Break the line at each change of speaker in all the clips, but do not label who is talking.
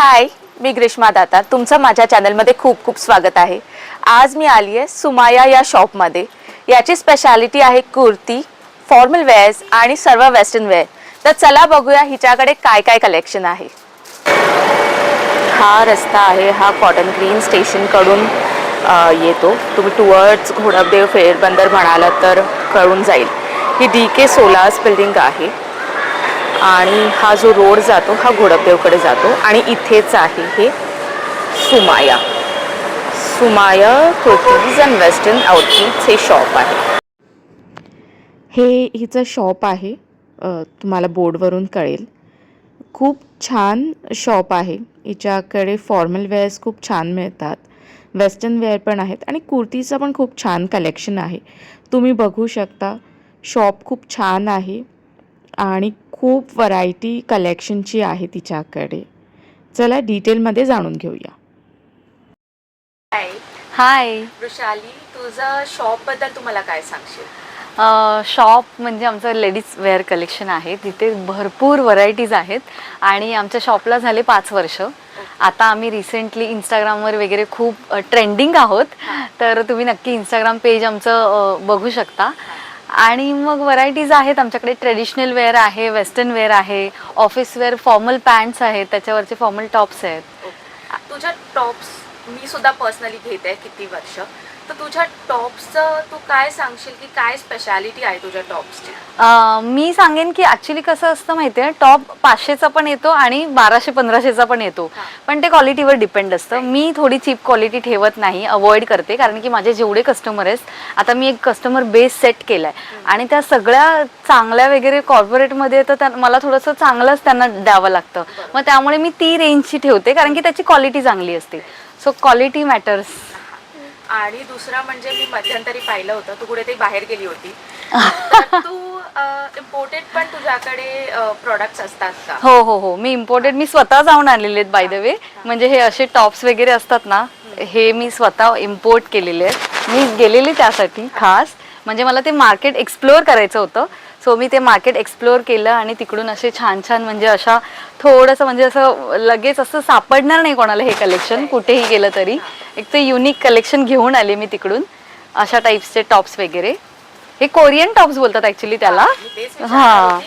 हाय, मी ग्रीष्मा दातार. तुमचं माझ्या चॅनलमध्ये खूप खूप स्वागत आहे. आज मी आली आहे सुमाया या शॉपमध्ये. याची स्पेशालिटी आहे कुर्ती, फॉर्मल वेअर्स आणि सर्व वेस्टर्न वेअर. तर चला बघूया हिच्याकडे काय काय कलेक्शन आहे. हा रस्ता आहे, हा कॉटन ग्रीन स्टेशनकडून येतो. तुम्ही टुवर्ड्स घोडबदेव फेरबंदर म्हणालात तर कळून जाईल. ही DK सोलार्स बिल्डिंग आहे आणि हा जो रोड जातो हा घोडबदेवकडे जातो आणि इथेच आहे हे Somaiya kurtis and western outfits हे शॉप आहे. हे हिचं शॉप आहे, तुम्हाला बोर्डवरून कळेल. खूप छान शॉप आहे. हिच्याकडे फॉर्मल वेअर्स खूप छान मिळतात, वेस्टर्न वेअर पण आहेत आणि कुर्तीचं पण खूप छान कलेक्शन आहे. तुम्ही बघू शकता. शॉप खूप छान आहे आणि खूप व्हरायटी कलेक्शनची आहे तिच्याकडे. चला डिटेलमध्ये जाणून घेऊया.
हाय
वृषाली, तुझं शॉपबद्दल तुम्हाला काय सांगशील?
शॉप म्हणजे आमचं लेडीज वेअर कलेक्शन आहे. तिथे भरपूर व्हरायटीज आहेत आणि आमच्या शॉपला झाले 5 वर्ष. आता आम्ही रिसेंटली इंस्टाग्रामवर वगैरे खूप ट्रेंडिंग आहोत, तर तुम्ही नक्की इंस्टाग्राम पेज आमचं बघू शकता. आणि मग व्हरायटीज आहेत आमच्याकडे. ट्रेडिशनल वेअर आहे, वेस्टर्न वेअर आहे, ऑफिस वेअर, फॉर्मल पॅन्ट्स आहेत, त्याच्यावरचे फॉर्मल टॉप्स आहेत.
तुझ्या टॉप्स मी सुद्धा पर्सनली घेते आहे किती वर्ष. तर तुझ्या टॉप्सचं तू काय सांगशील की काय स्पेशालिटी आहे तुझ्या टॉप्सची?
मी सांगेन की ॲक्च्युली कसं असतं माहिती आहे, टॉप 500चा पण येतो आणि 1200-1500चा पण येतो, पण ते क्वालिटीवर डिपेंड असतं. मी थोडी चीप क्वालिटी ठेवत नाही, अवॉइड करते, कारण की माझे जेवढे कस्टमर आहेत, आता मी एक कस्टमर बेस सेट केला आहे आणि त्या सगळ्या चांगल्या वगैरे कॉर्पोरेटमध्ये तर मला थोडंसं चांगलंच त्यांना द्यावं लागतं. मग त्यामुळे मी ती रेंजची ठेवते, कारण की त्याची क्वालिटी चांगली असते. So quality matters.
आणि दुसरा म्हणजे मी मध्यंतरी पाहिलं होतं तू कुठेतरी बाहेर गेली होती, तर तू इम्पोर्टेड पण तुझ्याकडे प्रोडक्ट्स असतात का?
हो, मी इम्पोर्टेड मी स्वतः जाऊन आणलेले आहेत बाय द वे. म्हणजे हे असे टॉप्स वगैरे असतात ना, हे मी स्वतः इम्पोर्ट केलेले आहेत. मी गेलेले त्यासाठी खास, म्हणजे मला ते मार्केट एक्सप्लोअर करायचं होतं. सो मी ते मार्केट एक्सप्लोअर केलं आणि तिकडून असे छान छान, म्हणजे अशा थोडंसं, म्हणजे असं लगेच असं सापडणार नाही कोणाला हे कलेक्शन कुठेही गेलं तरी. एक ते युनिक कलेक्शन घेऊन आले मी तिकडून, अशा टाईप्सचे टॉप्स वगैरे. हे कोरियन टॉप्स बोलतात ऍक्च्युली त्याला. हा,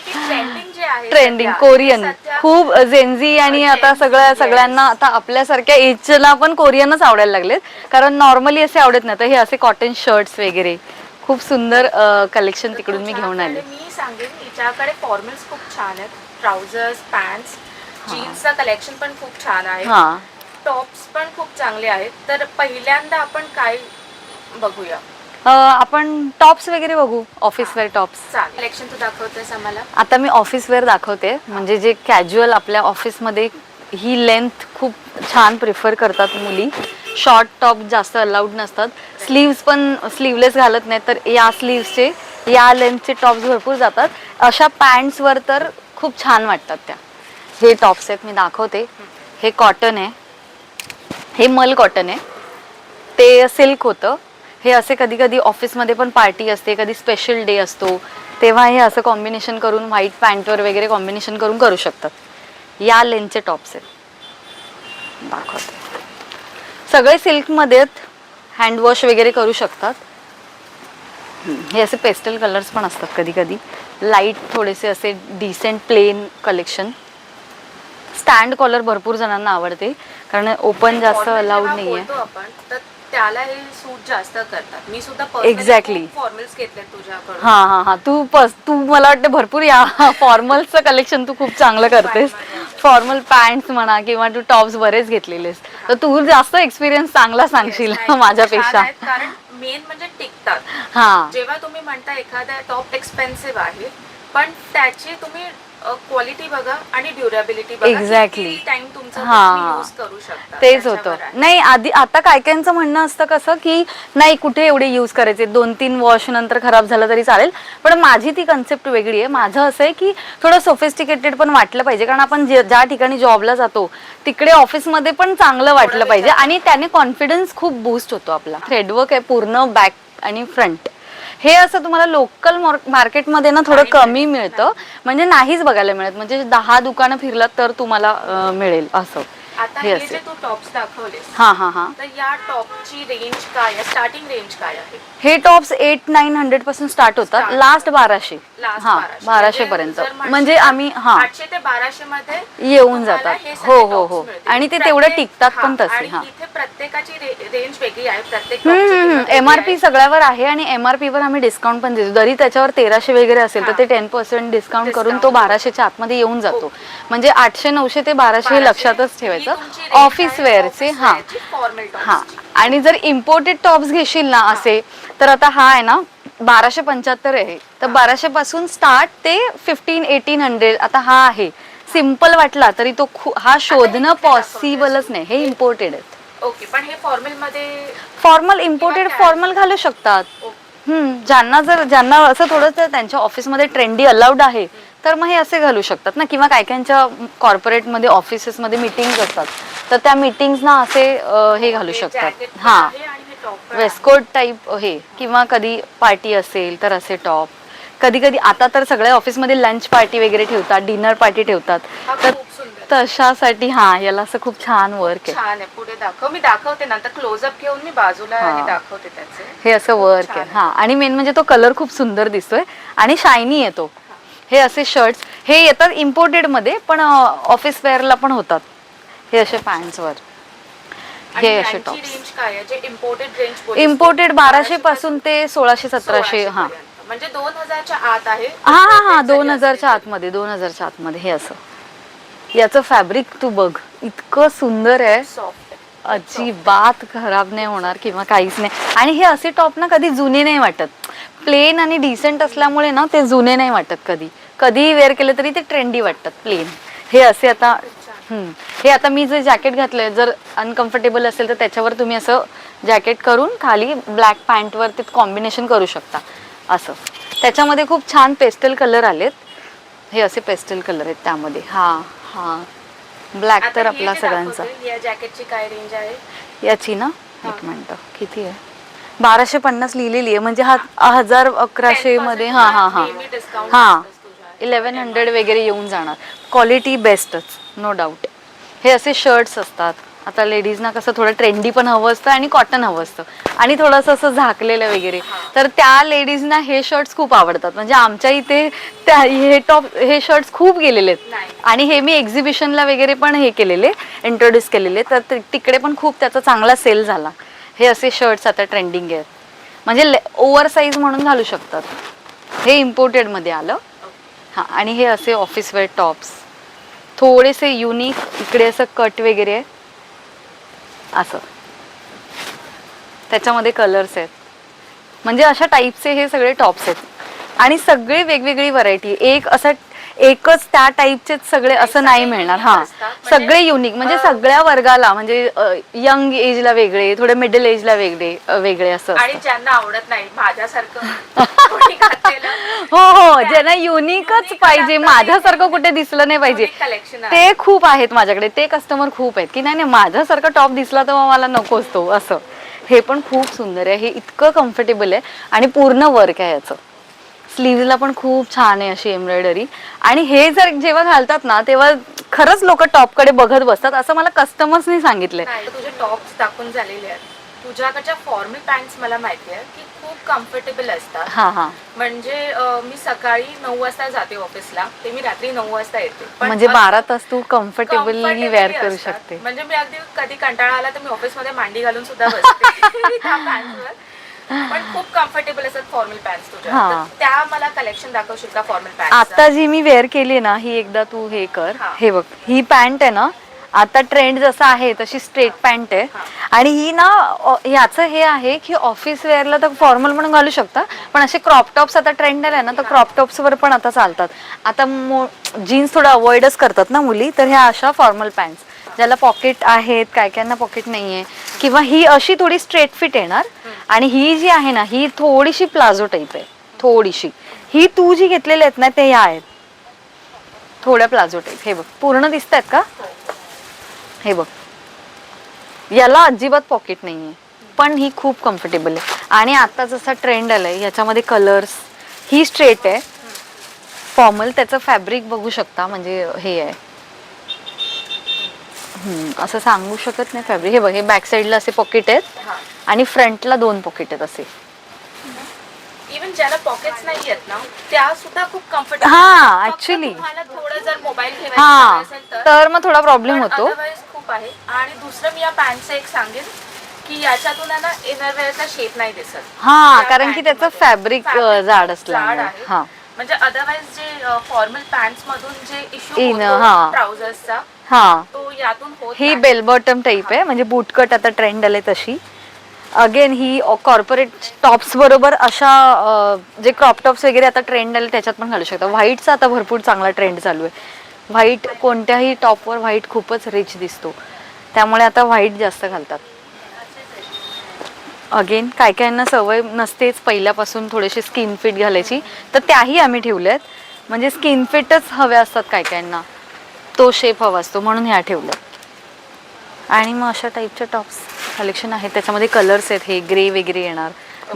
ट्रेंडिंग कोरियन, खूप जेनझी आणि आता सगळ्यांना, आता आपल्यासारख्या एजला पण कोरियनच आवडायला लागलेत, कारण नॉर्मली असे आवडत नाही. तर हे असे कॉटन शर्ट्स वगैरे खूप सुंदर कलेक्शन तिकडून मी घेऊन आले.
मी सांगेन हिच्याकडे फॉर्मल्स खूप छान आहेत, ट्राउझर्स, पॅन्ट्स, जीन्सचं कलेक्शन पण खूप छान आहे, टॉप्स पण खूप चांगले आहेत. तर पहिल्यांदा आपण काय बघूया?
आपण टॉप्स वगैरे बघू, ऑफिस वेअर टॉप्स.
कलेक्शन तू दाखवतेस आम्हाला?
आता मी ऑफिस वेअर दाखवते, म्हणजे जे कॅज्युअल आपल्या ऑफिसमध्ये ही लेंथ खूप छान प्रिफर करतात मुली. शॉर्ट टॉप जास्त अलाउड नसतात, स्लीव्स पण स्लीवलेस घालत नाहीत, तर या स्लीव्सचे, या लेंथचे टॉप्स भरपूर जातात. अशा पॅन्ट्सवर तर खूप छान वाटतात त्या. हे टॉप्स आहेत, मी दाखवते. हे कॉटन आहे, हे मल कॉटन आहे, ते सिल्क होतं. हे असे कधी कधी ऑफिसमध्ये पण पार्टी असते, कधी स्पेशल डे असतो, तेव्हा हे असं कॉम्बिनेशन करून व्हाईट पॅन्टवर वगैरे कॉम्बिनेशन करून करू शकतात. या लेंथचे टॉप्स आहेत, दाखवते. सगळे सिल्कमध्ये आहेत, हँडवॉश वगैरे करू शकतात. हे असे पेस्टल कलर्स पण असतात कधी कधी, लाईट थोडेसे असे decent plain collection. Stand collar भरपूर जणांना आवडते, कारण ओपन जास्त अलाउड नाहीये.
त्याला हे सूट जास्त करतात. मी सुद्धा
एक्झॅक्टली
फॉर्मल्स घेतले तुझ्याकडून.
हा, तू मला वाटतं भरपूर या फॉर्मलचं कलेक्शन तू खूप चांगलं करतेस. फॉर्मल पॅन्ट्स म्हणा किंवा तू टॉप्स बरेच घेतलेलेस, तर तू जास्त एक्सपिरियन्स चांगला सांगशील माझ्यापेक्षा.
कारण मेन म्हणजे टिकतात. जेव्हा तुम्ही म्हणता एखादा टॉप एक्सपेन्सिव्ह आहे, पण त्याची तुम्ही क्वालिटी बघा आणि ड्युरेबिलिटी बघा.
एक्झॅक्टली,
टाइम तुमचा यूज करू शकता.
तेच होतं. नाही, आधी आता काय कायचं म्हणणं असतं कसं की नाही, कुठे एवढे यूज करायचे, 2-3 वॉश नंतर खराब झालं तरी चालेल. पण माझी ती कन्सेप्ट वेगळी आहे. माझं असं आहे की थोडं सोफिस्टिकेटेड पण वाटलं पाहिजे, कारण आपण ज्या ठिकाणी जॉबला जातो तिकडे ऑफिसमध्ये पण चांगलं वाटलं पाहिजे आणि त्याने कॉन्फिडन्स खूप बूस्ट होतो आपला. थ्रेडवर्क आहे पूर्ण बॅक आणि फ्रंट. हे असं तुम्हाला लोकल मार्केटमध्ये ना थोडं कमी मिळतं, म्हणजे नाहीच बघायला मिळत. म्हणजे 10 दुकानं फिरलात तर तुम्हाला मिळेल असं.
आता
हे
हे
असे
जे तू टॉप्स दाखवलेस
हा हा हा
तर या टॉपची रेंज काय आहे, स्टार्टिंग रेंज काय आहे?
हे टॉप्स 800-900 पासून स्टार्ट होतात,
Start.
लास्ट 1200.
लास्ट
हा
1200
1200 पर्यंत.
जर म्हटलं
म्हणजे
तर
आम्ही हा
800 ते 1200 मध्ये
येऊन
तुम्हाला
जातात.
हे
हो
सगळे
हो
टॉप्स
हो
मिळतील.
आणि ते तेवढं टिकतात
हा,
पण तसे.
आणि
हा
इथे प्रत्येकाची रेंज वेगळी आहे, प्रत्येक टॉपची किंमत वेगळी
एमआरपी
आहे.
सगळ्यावर आहे आणि एमआरपी वर आम्ही डिस्काउंट पण देतो. जरी त्याच्यावर 1300 वगैरे असेल तर
हा.
ते 10% डिस्काउंट करून तो
Discount.
1200च्या आतमध्ये येऊन जातो.
ओके.
म्हणजे 800-900 ते 1200 हे
1200
लक्षातच
ही
ठेवायचं.
तुमची range
ऑफिस
आहे,
वेअरचे
office
हा
wearची formal
हा
tops ची.
आणि जर इम्पोर्टेड टॉप्स घेशील ना असे तर आता हा आहे ना 1275 आहे, तर 1200 पासून स्टार्ट ते 1500-1800 आता हा आहे. सिम्पल वाटला तरी तो हा शोधणं
कुठे
पॉसिबलच
दाखवतेस
नाही.
तू?
हे इम्पोर्टेड आहेत.
ओके, पण हे फॉर्मल मध्ये
फॉर्मल इम्पोर्टेड
casual.
फॉर्मल घालू शकतात. ज्यांना असं थोडंसं त्यांच्या ऑफिसमध्ये ट्रेंडी अलाउड आहे तर मग हे असे घालू शकतात ना, किंवा काही काहींच्या कॉर्पोरेटमध्ये ऑफिसेसमध्ये मीटिंग्स असतात तर त्या मीटिंग्सना असे हे घालू शकतात. हा वेस्टकोट टाईप हे, किंवा कधी पार्टी असेल तर असे टॉप. कधी कधी आता तर सगळ्या ऑफिसमध्ये लंच पार्टी वगैरे ठेवतात, डिनर पार्टी ठेवतात, तर तशासाठी हा याला असं खूप छान वर्क आहे.
छान आहे. पुढे दाखव, मी दाखवते नंतर क्लोजअप घेऊन मी बाजूला हे दाखवते त्याचे.
हे असं वर्क आहे. हा आणि मेन म्हणजे तो कलर खूप सुंदर दिसतोय आणि शायनी आहे तो. हे असे शर्ट्स हे येतात इम्पोर्टेड मध्ये, पण ऑफिस वेअरला पण होतात. हे असे पॅन्ट्स वर, हे असे टॉप्स.
रेंज काय आहे जे इम्पोर्टेड रेंज?
इम्पोर्टेड 1200 पासून ते 1600-1700. हा
म्हणजे 2000च्या आत आहे.
हा हा हा 2000च्या आतमध्ये, 2000च्या आतमध्ये. हे असं याचं फॅब्रिक तू बघ, इतकं सुंदर आहे,
सॉफ्ट
अजिबात खराब नाही होणार किंवा काहीच नाही. आणि हे असे टॉप ना कधी जुने नाही वाटत, प्लेन आणि डिसेंट असल्यामुळे ना ते जुने नाही वाटत. कधी कधी वेअर केलं तरी ते ट्रेंडी वाटतात प्लेन. हे असे आता हे आता मी जे जॅकेट घातलंय जर अनकम्फर्टेबल असेल तर त्याच्यावर तुम्ही असं जॅकेट करून खाली ब्लॅक पॅन्टवर ते कॉम्बिनेशन करू शकता. असं त्याच्यामध्ये खूप छान पेस्टल कलर आलेत. हे असे पेस्टल कलर आहेत त्यामध्ये. हा हा ब्लॅक तर आपला सगळ्यांचा.
या जॅकेटची काय रेंज आहे
याची ना, एक मिनिट, किती आहे? 1250 लिहिलेली आहे, म्हणजे हा 1100 मध्ये. हा हा हा हा 1100 वगैरे येऊन जाणार. क्वालिटी बेस्टच, नो डाऊट. हे असे शर्ट्स असतात. आता लेडीजना कसं थोडं ट्रेंडी पण हवं असतं आणि कॉटन हवं असतं आणि थोडंसं असं झाकलेलं वगैरे, तर त्या लेडीजना हे शर्ट्स खूप आवडतात. म्हणजे आमच्या इथे हे शर्ट्स खूप गेलेले आहेत आणि हे मी एक्झिबिशनला वगैरे पण हे केलेले, इंट्रोड्यूस केलेले, तर तिकडे पण खूप त्याचा चांगला सेल झाला. हे असे शर्ट्स आता ट्रेंडिंग आहेत, म्हणजे ओव्हर साईज म्हणून घालू शकतात. हे इम्पोर्टेड मध्ये आलं. हा आणि हे असे ऑफिस वेअर टॉप्स, थोडेसे युनिक, इकडे असं कट वगैरे आहे असं, त्याच्यामध्ये कलर्स आहेत. म्हणजे अशा टाईपचे हे सगळे टॉप्स आहेत आणि सगळे वेगवेगळी व्हरायटी. एकच त्या टाईपचे सगळे असं नाही मिळणार. हा सगळे युनिक, म्हणजे सगळ्या वर्गाला, म्हणजे यंग एजला वेगळे, थोडे मिडल एजला वेगळे असं.
आणि ज्यांना आवडत नाही माझ्यासारखं
हो हो, ज्यांना युनिकच पाहिजे, माझ्यासारखं कुठे दिसलं नाही पाहिजे, ते खूप आहेत माझ्याकडे. ते कस्टमर खूप आहेत की नाही नाही माझ्यासारखं टॉप दिसला तर मग मला नकोच तो असं. हे पण खूप सुंदर आहे. हे इतकं कम्फर्टेबल आहे आणि पूर्ण वर्क आहे याचं. स्लीव्हला पण खूप छान आहे अशी एम्ब्रॉयडरी. आणि हे जर जेव्हा घालतात ना तेव्हा खरंच लोक टॉपकडे बघत बसतात, असं मला कस्टमर्सनी सांगितलंय.
तुझे टॉप्स दाखवून झालेले आहेत. तुझ्याकडच्या फॉर्मल पॅन्ट्स मला माहिती आहे की खूप कम्फर्टेबल असतात.
हा हा,
म्हणजे मी सकाळी 9 वाजता जाते ऑफिसला, ते मी रात्री 9 वाजता येते.
म्हणजे 12 तास तू कम्फर्टेबली वेअर करू शकते.
म्हणजे मी अगदी कधी कंटाळा आला तर मी ऑफिसमध्ये मांडी घालून सुद्धा बसते त्या पॅन्ट्सवर. पण खूप कम्फर्टेबल असतात फॉर्मल पॅन्ट्स तुझ्या. त्या मला कलेक्शन दाखवशील का फॉर्मल पॅन्ट?
आता जी मी वेअर केली ना ही एकदा तू हे कर. हे बघ, ही पॅन्ट आहे ना, आता ट्रेंड जसा आहे तशी स्ट्रेट पॅन्ट आहे. आणि ही ना ह्याचं हे आहे की ऑफिस वेअरला तर फॉर्मल म्हणून घालू शकता, पण असे क्रॉप टॉप्स आता ट्रेंड आले ना, तर क्रॉप टॉप्स वर पण आता चालतात. आता जीन्स थोडं अवॉइडच करतात ना मुली, तर ह्या अशा फॉर्मल पॅन्ट्स ज्याला पॉकेट आहेत, काय कायना पॉकेट नाहीये, किंवा ही अशी थोडी स्ट्रेट फिट येणार. आणि ही जी आहे ना ही थोडीशी प्लाझो टाईप आहे, थोडीशी. ही तू जी घेतलेली आहेत ना ते ह्या आहेत थोड्या प्लाझो टाईप. हे बघ पूर्ण दिसत आहेत का? हे बघ, याला अजिबात पॉकेट नाहीये, पण ही खूप कम्फर्टेबल आहे. आणि आता जसा ट्रेंड आलाय याच्यामध्ये कलर्स, ही स्ट्रेट आहे फॉर्मल, त्याचं फॅब्रिक बघू शकता, म्हणजे हे आहे असं सांगू शकत नाही फॅब्रिक. हे बघ, हे बॅक साईडला असे पॉकेट आहेत
हा.
आणि फ्रंटला 2 पॉकेट आहेत असे.
इव्हन ज्याला पॉकेट्स नाही आहेत ना त्या सुद्धा खूप कम्फर्टेबल.
हा, ऍक्च्युली
तुम्हाला थोडं जर मोबाईल
हा
ठेवायचा असेल
तर मग थोडा प्रॉब्लेम होतो.
अदरवाईज खूप आहे. आणि दुसरं मी या पॅन्टचं एक सांगेन की याच्यातून आहे ना इनरवेअरचा शेप नाही दिसत.
हा,
त्या
कारण की त्याचं
पॅन्टमध्ये.
फॅब्रिक जाड
जाड
असल्यामुळे.
आहे.
हा,
म्हणजे अदरवाईज जे फॉर्मल पॅन्ट्स मधून जे इश्यू
हा.
होतो ट्राउझर्सचा
हा,
तो यातून होत
ही
नाही.
बेल बॉटम टाईप आहे, म्हणजे बूटकट आता ट्रेंड आले तशी. अगेन ही कॉर्पोरेट टॉप्स बरोबर अशा जे क्रॉप टॉप्स वगैरे आता ट्रेंड आले त्याच्यात पण घालू शकता. व्हाईटचा आता भरपूर चांगला ट्रेंड चालू आहे. व्हाईट कोणत्याही टॉपवर व्हाईट खूपच रिच दिसतो, त्यामुळे आता व्हाईट जास्त घालतात. अगेन काय कायांना सवय नसतेच पहिल्यापासून थोडेसे स्किन फिट घालायची, तर त्याही आम्ही ठेवल्यात. म्हणजे स्किन फिटच हव्या असतात काय कायांना, तो शेप हवा असतो म्हणून ह्या ठेवल्यात. आणि मग अशा टाईपच्या टॉप्स कलेक्शन आहे, त्याच्यामध्ये कलर्स आहेत. हे ग्रे वगैरे येणार,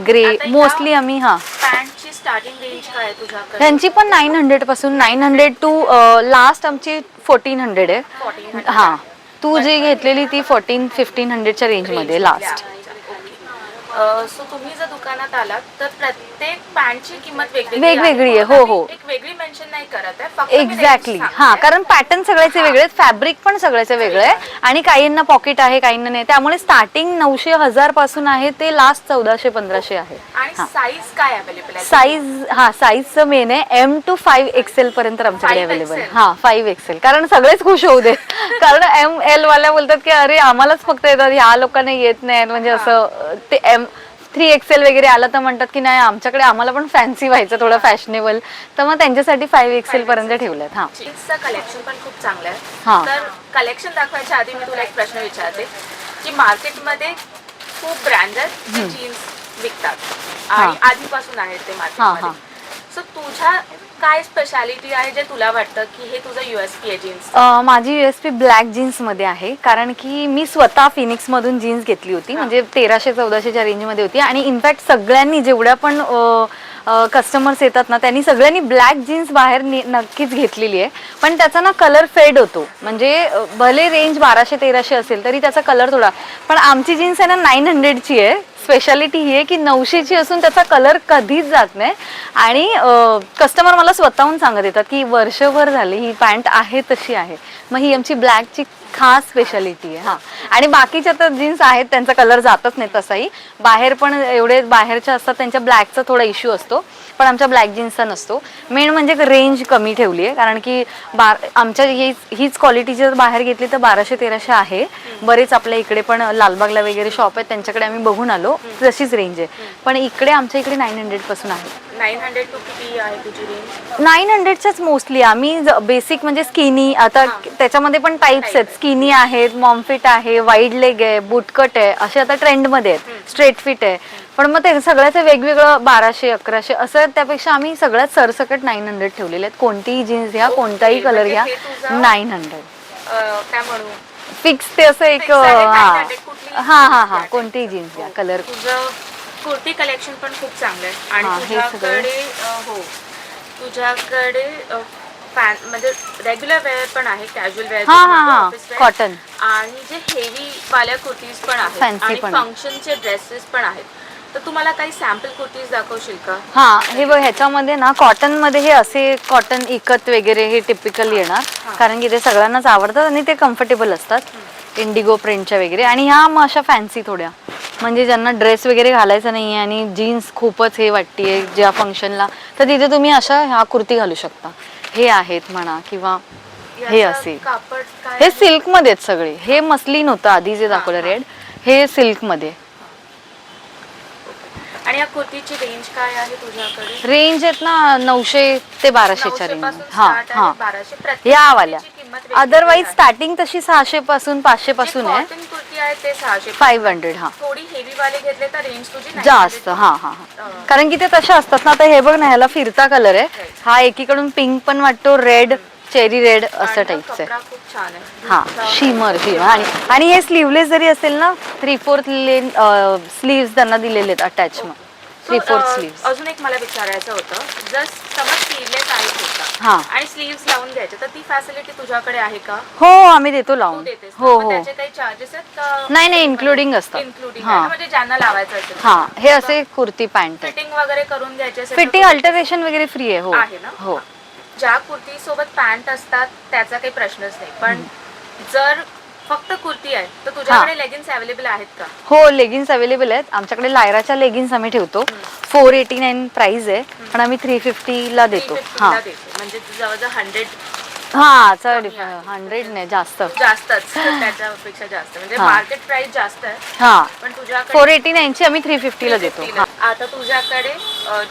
ग्रे
आता ह्या
मोस्टली आम्ही. हा,
पॅन्टची स्टार्टिंग रेंज काय आहे तुझ्याकडे?
त्यांची पण 900 पासून 900 टू लास्ट आमची 1400 आहे.
1400
हा, तू जी घेतलेली ती 1400-1500च्या रेंजमध्ये लास्ट.
सो तुम्ही जर दुकानात आलात तर प्रत्येक पॅन्टची किंमत
वेगवेगळी आहे. हो हो,
एक वेगळी मेन्शन नाही करत आहे, फक्त मी range
एक्झॅक्टली.
सांगते.
हा, कारण पॅटर्न सगळ्याचे वेगळे आहेत, फॅब्रिक पण सगळ्याचे वेगळे आहे. आणि काहींना पॉकेट आहे, काहींना नाही, त्यामुळे स्टार्टिंग 900-1000 पासून आहे ते लास्ट 1400-1500 आहे.
आणि साईज काय अवेलेबल आहे?
साईज, हा, साईजचं मेन आहे M to 5XL पर्यंत आमच्याकडे
5XL.
अवेलेबल. हा, 5XL, कारण सगळेच खुश होऊ दे. कारण ML वाल्या बोलतात की अरे आम्हालाच फक्त येतात, ह्या लोकांना येत नाही. म्हणजे असं ते 3XL वगैरे आलं तर म्हणतात की नाही आमच्याकडे, आम्हाला पण फॅन्सी व्हायचं थोडं फॅशनेबल, तर मग त्यांच्यासाठी 5XL पर्यंत ठेवल्यात. हा,
जीन्सचं कलेक्शन पण खूप चांगलं
हा.
आहे. तर कलेक्शन दाखवायच्या आधी मी तुला एक प्रश्न विचारते की मार्केटमध्ये खूप ब्रँड आहेत जे जीन्स विकतात आणि आधीपासून आहेत ते मार्केटमध्ये. सो तुझ्या काय स्पेशालिटी आहे जे तुला वाटतं की हे तुझं USP आहे जीन्स?
माझी USP ब्लॅक जीन्समध्ये आहे, कारण की मी स्वतः फिनिक्समधून जीन्स घेतली होती. म्हणजे 1300-1400च्या रेंजमध्ये होती. आणि इनफॅक्ट सगळ्यांनी जेवढ्या पण कस्टमर्स येतात ना, त्यांनी सगळ्यांनी ब्लॅक जीन्स बाहेर नक्कीच घेतलेली आहे. पण त्याचा ना कलर फेड होतो. म्हणजे भले रेंज 1200-1300 असेल तरी त्याचा कलर थोडा. पण आमची जीन्स आहे ना 900ची आहे. स्पेशालिटी ही आहे की 900ची असून त्याचा कलर कधीच जात नाही. आणि कस्टमर मला स्वतःहून सांगत येतात की वर्षभर झाली ही पॅन्ट आहे तशी आहे. मग ही आमची ब्लॅकची खास स्पेशालिटी आहे. हा, आणि बाकीच्या तर जीन्स आहेत त्यांचा कलर जातच नाही तसाही. बाहेर पण एवढे बाहेरच्या असतात त्यांच्या ब्लॅकचा थोडा इश्यू असतो, पण आमच्या ब्लॅक जीन्सचा नसतो. मेन म्हणजे रेंज कमी ठेवली आहे, कारण की आमच्या हीच क्वालिटी जर बाहेर घेतली तर 1200-1300 आहे. बरेच आपल्या इकडे पण लालबागला वगैरे शॉप आहेत, त्यांच्याकडे आम्ही बघून आलो, तशीच रेंज आहे. पण इकडे आमच्या इकडे 900 पासून आहे.
900 टू किती आहे तुझी रेंज?
900च्याच मोस्टली. आम्ही बेसिक म्हणजे स्किनी, आता त्याच्यामध्ये पण टाईप्स आहेत. स्किनी आहेत, मॉमफिट आहे, वाईड लेग आहे, बुटकट आहे, असे आता ट्रेंडमध्ये आहेत. स्ट्रेट फिट आहे. पण मग ते सगळ्याचं वेगवेगळं 1200-1100 असं. त्यापेक्षा आम्ही सगळ्यात सरसकट 900 ठेवलेले आहेत. कोणतीही जीन्स घ्या, कोणताही कलर घ्या, 900
काय म्हणू,
फिक्स. ते असं एक
Fix आहे, 900 कुठलीही
हा हा
jeans
हा,
घ्या.
कोणतीही जीन्स घ्या, कलर.
तुझं कुर्ती कलेक्शन पण खूप चांगलं आहे. आणि
हे सगळं.
तुझ्याकडे तुझ्याकडे म्हणजे रेग्युलर वेअर पण आहे, कॅज्युअल वेअर,
हा हा हा, कॉटन.
आणि जे हेवी वाल्या कुर्तीज पण आहेत
Fancy
आणि
पण आहे.
फंक्शनचे ड्रेसेस पण आहेत. तर तुम्हाला काही सॅम्पल कुर्तीज दाखवशील का?
हा, हे बघ, ह्याच्यामध्ये ना कॉटन मध्ये हे असे कॉटन इकत वगैरे हे टिपिकल येणार, कारण की ते सगळ्यांनाच आवडतात आणि ते कम्फर्टेबल असतात. इंडिगो प्रिंटच्या वगैरे. आणि ह्या मग अशा फॅन्सी थोड्या, म्हणजे ज्यांना ड्रेस वगैरे घालायचा नाहीये आणि जीन्स खूपच हे वाटतीये ज्या फंक्शनला, तर तिथे तुम्ही अशा ह्या कुर्ती घालू शकता. हे आहेत म्हणा, किंवा हे
याचं
असे.
कापड काय
हे सिल्क मध्ये आहेत सगळे. हे मस्लिन होतं आधी जे दाखवलं रेड, हे सिल्क मध्ये.
आणि या कुर्तीची रेंज काय आहे तुझ्याकडे?
रेंज आहेत ना 900 ते 1200च्या रेंज.
900
हा
पासून
हा,
1200 प्रत्येक
या वाल्या.
कुर्तीची किंमत वेगवेगळी
अदरवाईज
आहे.
स्टार्टिंग तशी 600 पासून 500 पासून आहे.
कॉटन कुर्ती आहे ते 600.
500. हा,
थोडी हेवी वाले घेतले तर रेंज तुझी 900
जास्त. हा हा, कारण की ते तशा असतात ना. आता हे बघ ना, ह्याला फिरता कलर आहे. हा एकीकडून पिंक पण वाटतो, रेड, चेरी रेड असं टाईपचं आहे.
कपडा खूप छान आहे.
हा, शिमर. आणि हे स्लीवलेस जरी असेल ना, 3/4 स्लीव्स त्यांना दिलेले आहेत अटॅच. मग 3/4 स्लीव्स.
अजून एक मला विचारायचं होतं, जर समज स्लीवलेस आहे कुर्ता
हा.
आणि स्लीव्स लावून द्यायचे, तर ती फॅसिलिटी तुझ्याकडे आहे का?
हो, आम्ही देतो
तू
लावून.
देतेस ना?
हो
मग
हो.
त्याचे काही चार्जेस आहेत का?
नाही इन्क्लुडिंग असतं.
इन्क्लुडिंग
हा.
म्हणजे ज्यांना लावायचं असेल.
हा, हे असे कुर्ती पॅन्ट आहे.
फिटिंग वगैरे करून द्यायची असेल
फिटिंग अल्टरेशन वगैरे फ्री आहे. हो
आहे ना?
हो.
ज्या कुर्ती सोबत पॅन्ट असतात त्याचा काही प्रश्नच नाही, पण जर फक्त कुर्ती आहे तर तुझ्याकडे लेगिन्स अवेलेबल आहेत का?
हो, लेगिन्स अवेलेबल आहेत आमच्याकडे. लायराच्या लेगिन्स आम्ही ठेवतो. 489 प्राइस आहे, पण आम्ही 350 ला देतो.
350 ला देतो, म्हणजे जवळजवळ 100
हा,
कमी आहे.
100 नाही, जास्त.
जास्तच त्याच्यापेक्षा जास्त, म्हणजे
हा.
मार्केट प्राइस जास्त आहे,
हा,
पण तुझ्याकडे
489 ची आम्ही 350 ला देतो.
350 ला. आता तुझ्याकडे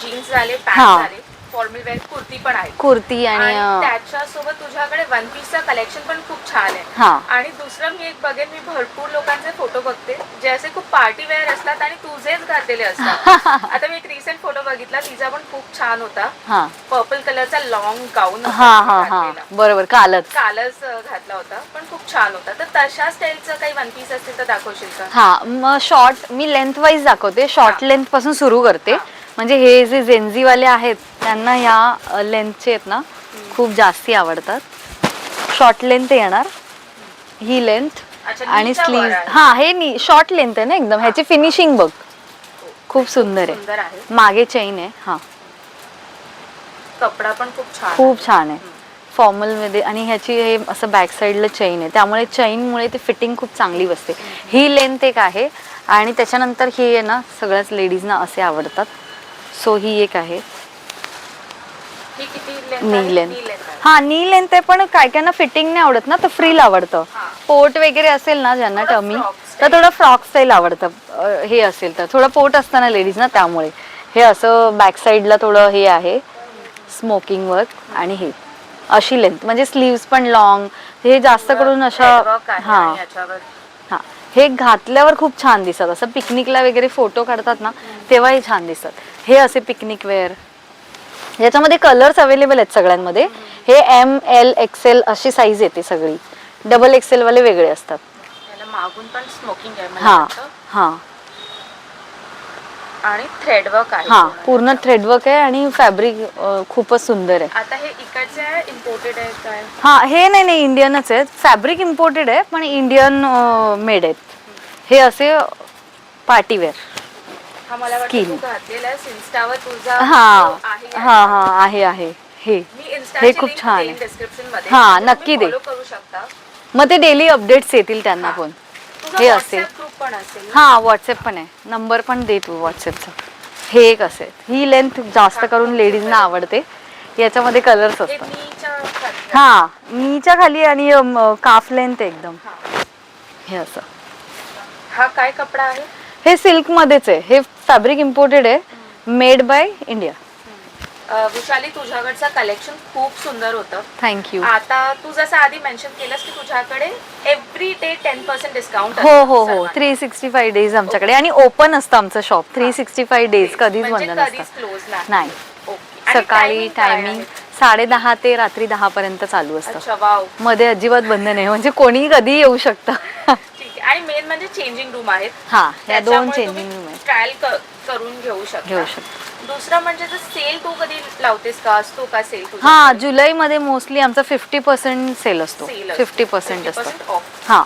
जीन्स झाले,
हा.
पॅन्ट झाले, फॉर्मल वेअर कुर्ती पण आहे,
कुर्ती
आणि
आणि
त्याच्यासोबत तुझ्याकडे वन पीसचं कलेक्शन पण खूप छान आहे.
हा.
आणि दुसरं मी एक बघेन, मी भरपूर लोकांचे फोटो बघते जे असे खूप पार्टी वेअर असतात आणि तुझेच घातलेले असतात. आता मी एक रिसेंट फोटो बघितला, तिचा पण खूप छान होता.
हा
पर्पल कलरचा लॉंग गाऊन
हा हा हा, बरोबर, कालच.
घातला होता, पण खूप छान होता. तर तशा स्टाईलचं काही वन पीस असतील तर दाखवशील का?
हा, मग शॉर्ट मी लेंथ वाईज दाखवते. शॉर्ट लेंथ पासून सुरू करते.
हा.
म्हणजे हे जे जेन्झी वाले आहेत त्यांना ह्या लेंथचे आहेत ना खूप जास्ती आवडतात. शॉर्ट लेंथ येणार, ही लेंथ
अच्छा,
आणि
नीच्या वर
स्लीव.
आहे.
हा, हे शॉर्ट लेंथ आहे ना एकदम. ह्याची फिनिशिंग बघ, खूप सुंदर
सुंदर आहे.
आहे. मागे चेन आहे. हा,
कपडा पण खूप छान
खूप छान आहे फॉर्मल मध्ये. आणि ह्याची हे असं बॅक साईडला चेन आहे, त्यामुळे चेनमुळे ते फिटिंग खूप चांगली बसते. ही लेंथ एक आहे, आणि त्याच्यानंतर ही आहे ना सगळ्याच लेडीजना असे आवडतात. सो ही एक आहे,
ही किती लेंथ
नी
आहे?
लेंथ.
नी लेंथ आहे.
हा, नी लेंथ आहे, पण काय काय ना फिटिंग नाही आवडत ना, तर फ्रील आवडतं.
हा.
पोट वगैरे असेल ना ज्यांना
थोडं
टमी,
frock
तर
style.
थोडं फ्रॉक स्टाईल आवडतं. हे असेल तर थोडं पोट असतं ना लेडीज ना, त्यामुळे हे असं बॅक साईडला थोडं हे आहे स्मोकिंग वर्क. आणि हे अशी लेंथ, म्हणजे स्लीव्स पण लॉंग. हे जास्त करून अशा.
Thread work आहे
हा
आणि याच्यावर
हा, हे घातल्यावर खूप छान दिसतात. असं पिकनिकला वगैरे फोटो काढतात ना तेव्हाही छान दिसतात. हे असे पिकनिक वेअर, याच्यामध्ये कलर्स अवेलेबल आहेत सगळ्यांमध्ये. हे ML XL अशी साईज येते सगळी. डबल XL वाले वेगळे असतात.
याला मागून पण स्मोकिंग आहे मला
हा
वाटतं.
हा
आणि थ्रेडवर्क आहे.
हा, पूर्ण थ्रेडवर्क आहे आणि फॅब्रिक खूपच सुंदर आहे.
आता हे इकडचे आहे, इम्पोर्टेड आहे काय?
हा, हे नाही इंडियनच आहेत. फॅब्रिक इम्पोर्टेड आहे, पण इंडियन मेड आहेत. हे असे पार्टीवेअर.
हा, मला वाटतं
Skin.
तू घातलेला आहे इंस्टावर तुझा
हा
video आहे.
हा हा, आहे हे.
मी
हे
इन्स्टाची
खूप
लिंक
छान
देईन
आहे.
डिस्क्रिप्शन मध्ये.
हा,
म्हणजे
नक्की
तुम्ही
दे.
follow करू शकता.
मग ते डेली अपडेट्स येतील त्यांना
हा.
पण.
तुझा
हे असेल.
WhatsApp ग्रुप पण असेल ना?
हा, व्हॉट्सअप पण आहे. नंबर पण दे तू व्हॉट्सअपचा. हे एक असेल. ही लेंथ जास्त करून लेडीजना आवडते. याच्यामध्ये कलर्स
हे
असतात.
नीच्या खाली.
हा, नीच्या खाली आणि काफ लेंथ एकदम.
हा.
हे असं.
हा काय कपडा आहे?
हे सिल्क मध्येच आहे. हे फॅब्रिक इम्पोर्टेड आहे, मेड बाय इंडिया.
विशाली, तुझ्याकडचं कलेक्शन खूप सुंदर होतं.
थँक्यू.
आता तू जसं आधी मेन्शन केलंस की तुझ्याकडे एव्हरी डे 10% डिस्काउंट
हो 365 डेज आमच्याकडे. आणि ओपन असतं आमचं शॉप 365 डेज. कधीच बंद
कधीच
नसतं.
क्लोज
नाही.
ओके.
सकाळी टायमिंग 10:30 ते रात्री 10 पर्यंत चालू असतं.
अच्छा, वाव.
मध्ये अजिबात बंद नाही, म्हणजे कोणी कधी येऊ शकतं.
ठीक आहे. आणि मेन म्हणजे चेंजिंग रूम आहेत.
हा, या 2 चेंजिंग रूम आहेत.
ट्रायल करून घेऊ शकता. दुसरं म्हणजे सेल तू कधी लावतेस का? असतो का सेल?
हा, जुलैमध्ये मोस्टली आमचा 50% सेल असतो. 50% असतो.
ऑफ.
हा.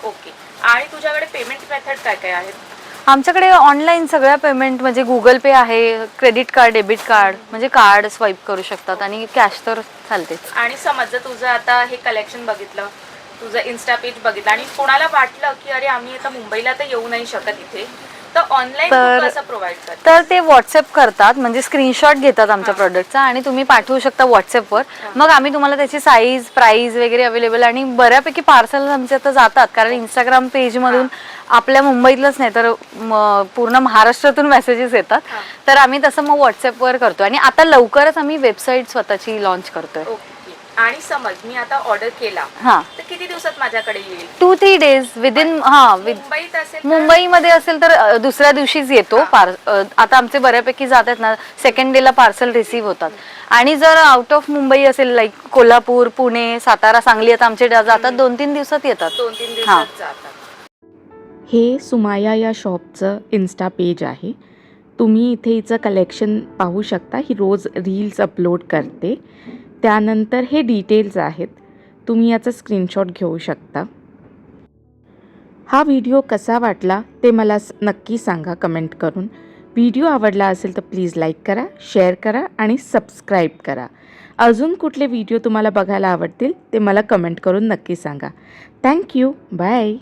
ओके. आणि तुझ्याकडे पेमेंट मेथड काय काय आहेत?
आमच्याकडे ऑनलाईन सगळ्या पेमेंट, म्हणजे गुगल पे आहे, क्रेडिट कार्ड, डेबिट कार्ड, म्हणजे कार्ड स्वाईप करू शकतात, आणि कॅश तर चालतेच.
आणि समज जर तुझं आता हे कलेक्शन बघितलं, तुझं इन्स्टा पेज बघितलं, आणि कोणाला वाटलं की अरे आम्ही आता मुंबईला तर येऊ नाही शकत इथे, तर ऑनलाईन कसं प्रोव्हाइड करतात?
तर ते व्हॉट्सअप करतात, म्हणजे स्क्रीनशॉट घेतात आमच्या प्रोडक्टचा आणि तुम्ही पाठवू शकता व्हॉट्सअपवर. मग आम्ही तुम्हाला त्याची साईज, प्राइस वगैरे अवेलेबल, आणि बऱ्यापैकी पार्सल आमचे आता जातात, कारण इंस्टाग्राम पेजमधून आपल्या मुंबईतलंच नाही तर पूर्ण महाराष्ट्रातून मेसेजेस येतात. तर आम्ही तसं मग व्हॉट्सअपवर करतो. आणि आता लवकरच आम्ही वेबसाईट स्वतःची लॉन्च करतोय.
आणि समज मी आता ऑर्डर केला तर किती दिवसात माझ्याकडे येईल?
2-3 डेज विदिन.
मुंबईत असेल,
मुंबईमध्ये असेल तर दुसऱ्या दिवशीच येतो. आता आमचे बऱ्यापैकी जातात ना, सेकंड डेला पार्सल रिसीव्ह होतात. आणि जर आउट ऑफ मुंबई असेल, लाईक कोल्हापूर, पुणे, सातारा, सांगली, आता आमचे जातात 2-3 दिवसात येतात.
2-3 दिवसात जातात.
हे सुमाया या शॉपचं इन्स्टा पेज आहे. तुम्ही इथे हिचं कलेक्शन पाहू शकता. ही रोज रील्स अपलोड करते. त्यानंतर हे डिटेल्स आहेत, तुम्ही याचा स्क्रीनशॉट घेऊ शकता. हा व्हिडिओ कसा वाटला ते मला नक्की सांगा कमेंट करून. व्हिडिओ आवडला असेल तर प्लीज लाईक करा, शेअर करा आणि सबस्क्राईब करा. अजून कुठले व्हिडिओ तुम्हाला बघायला आवडतील ते मला कमेंट करून नक्की सांगा. थँक्यू. बाय.